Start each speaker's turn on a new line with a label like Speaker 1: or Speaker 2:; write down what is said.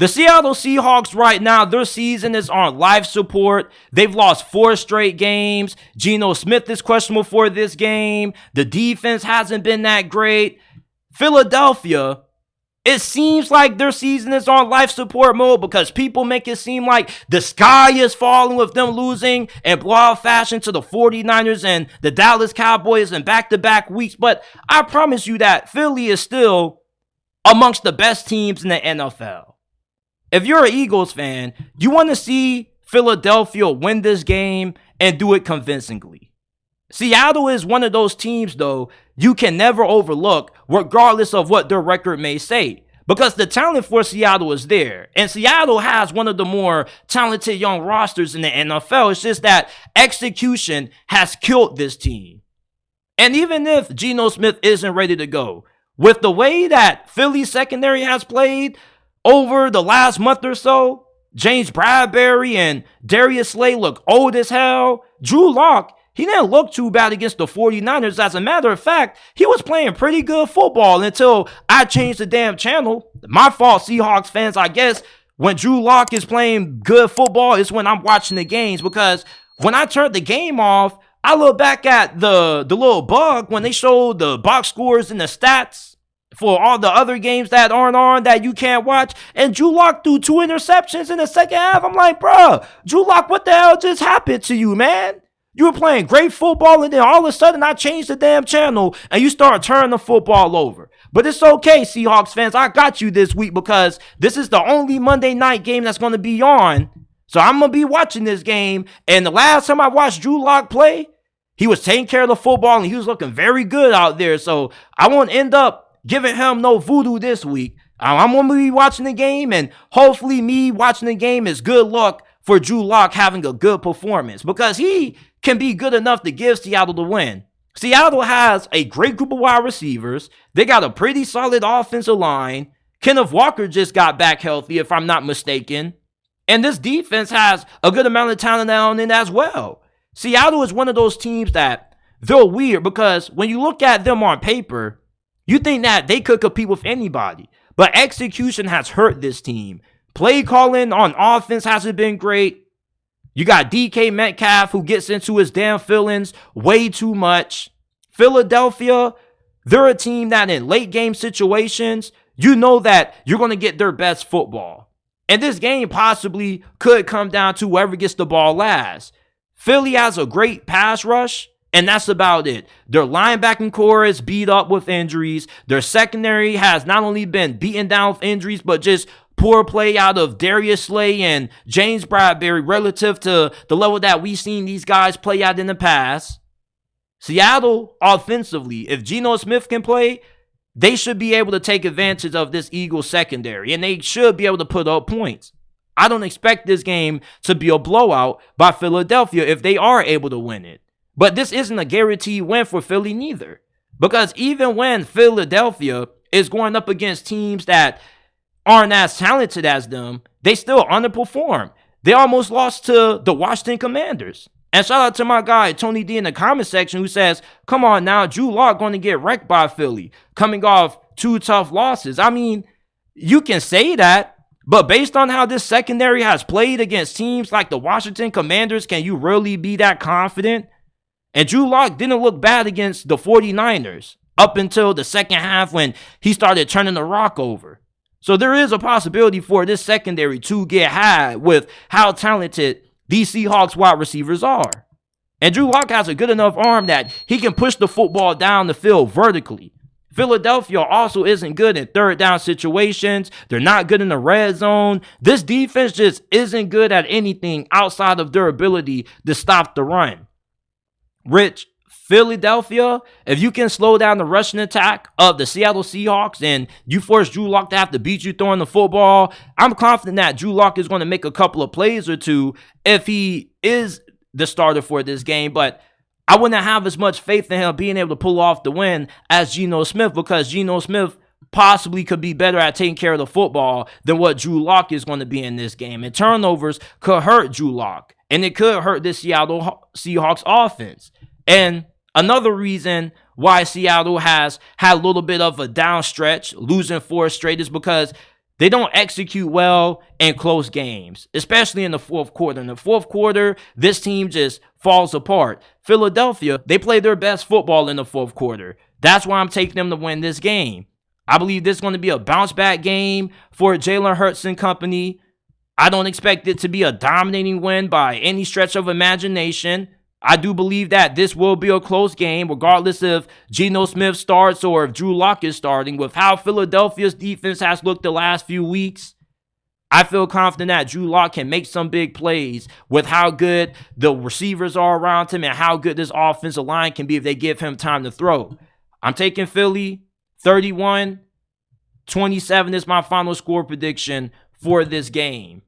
Speaker 1: The Seattle Seahawks right now, their season is on life support. They've lost 4 straight games. Geno Smith is questionable for this game. The defense hasn't been that great. Philadelphia, it seems like their season is on life support mode because people make it seem like the sky is falling with them losing in blowout fashion to the 49ers and the Dallas Cowboys in back-to-back weeks. But I promise you that Philly is still amongst the best teams in the NFL. If you're an Eagles fan, you want to see Philadelphia win this game and do it convincingly. Seattle is one of those teams, though, you can never overlook, regardless of what their record may say. Because the talent for Seattle is there. And Seattle has one of the more talented young rosters in the NFL. It's just that execution has killed this team. And even if Geno Smith isn't ready to go, with the way that Philly's secondary has played over the last month or so, James Bradbury and Darius Slay look old as hell. Drew Lock, he didn't look too bad against the 49ers. As a matter of fact, he was playing pretty good football until I changed the damn channel. My fault, Seahawks fans, I guess. When Drew Lock is playing good football, it's when I'm watching the games. Because when I turned the game off, I look back at the little bug when they showed the box scores and the stats for all the other games that aren't on that you can't watch. And Drew Lock threw 2 interceptions in the second half. I'm like, bro, Drew Lock, what the hell just happened to you, man? You were playing great football, and then all of a sudden I changed the damn channel, and you start turning the football over. But it's okay, Seahawks fans. I got you this week because this is the only Monday night game that's going to be on. So I'm going to be watching this game. And the last time I watched Drew Lock play, he was taking care of the football, and he was looking very good out there. So I won't end up giving him no voodoo this week. I'm going to be watching the game, and hopefully me watching the game is good luck for Drew Lock having a good performance because he can be good enough to give Seattle the win. Seattle has a great group of wide receivers. They got a pretty solid offensive line. Kenneth Walker just got back healthy, if I'm not mistaken. And this defense has a good amount of talent on it as well. Seattle is one of those teams that they're weird because when you look at them on paper, you think that they could compete with anybody. But execution has hurt this team. Play calling on offense hasn't been great. You got DK Metcalf who gets into his damn feelings way too much. Philadelphia, they're a team that in late game situations, you know that you're going to get their best football. And this game possibly could come down to whoever gets the ball last. Philly has a great pass rush, and that's about it. Their linebacking core is beat up with injuries. Their secondary has not only been beaten down with injuries, but just poor play out of Darius Slay and James Bradbury relative to the level that we've seen these guys play out in the past. Seattle, offensively, if Geno Smith can play, they should be able to take advantage of this Eagles secondary, and they should be able to put up points. I don't expect this game to be a blowout by Philadelphia if they are able to win it. But this isn't a guaranteed win for Philly neither. Because even when Philadelphia is going up against teams that aren't as talented as them, they still underperform. They almost lost to the Washington Commanders. And shout out to my guy, Tony D, in the comment section who says, come on now, Drew Lock going to get wrecked by Philly, coming off 2 tough losses. I mean, you can say that, but based on how this secondary has played against teams like the Washington Commanders, can you really be that confident? And Drew Lock didn't look bad against the 49ers up until the second half when he started turning the rock over. So there is a possibility for this secondary to get high with how talented these Seahawks wide receivers are. And Drew Lock has a good enough arm that he can push the football down the field vertically. Philadelphia also isn't good in third down situations. They're not good in the red zone. This defense just isn't good at anything outside of their ability to stop the run. Rich, Philadelphia, if you can slow down the rushing attack of the Seattle Seahawks and you force Drew Lock to have to beat you throwing the football, I'm confident that Drew Lock is going to make a couple of plays or two if he is the starter for this game. But I wouldn't have as much faith in him being able to pull off the win as Geno Smith, because Geno Smith possibly could be better at taking care of the football than what Drew Lock is going to be in this game. And turnovers could hurt Drew Lock, and it could hurt this Seattle Seahawks offense. And another reason why Seattle has had a little bit of a down stretch, losing 4 straight, is because They don't execute well in close games, especially in the fourth quarter. In the fourth quarter, this team just falls apart. Philadelphia, they play their best football in the fourth quarter. That's why I'm taking them to win this game. I believe this is going to be a bounce back game for Jalen Hurts and company. I don't expect it to be a dominating win by any stretch of imagination. I do believe that this will be a close game, regardless if Geno Smith starts or if Drew Lock is starting. With how Philadelphia's defense has looked the last few weeks, I feel confident that Drew Lock can make some big plays with how good the receivers are around him and how good this offensive line can be if they give him time to throw. I'm taking Philly 31-27 is my final score prediction for this game.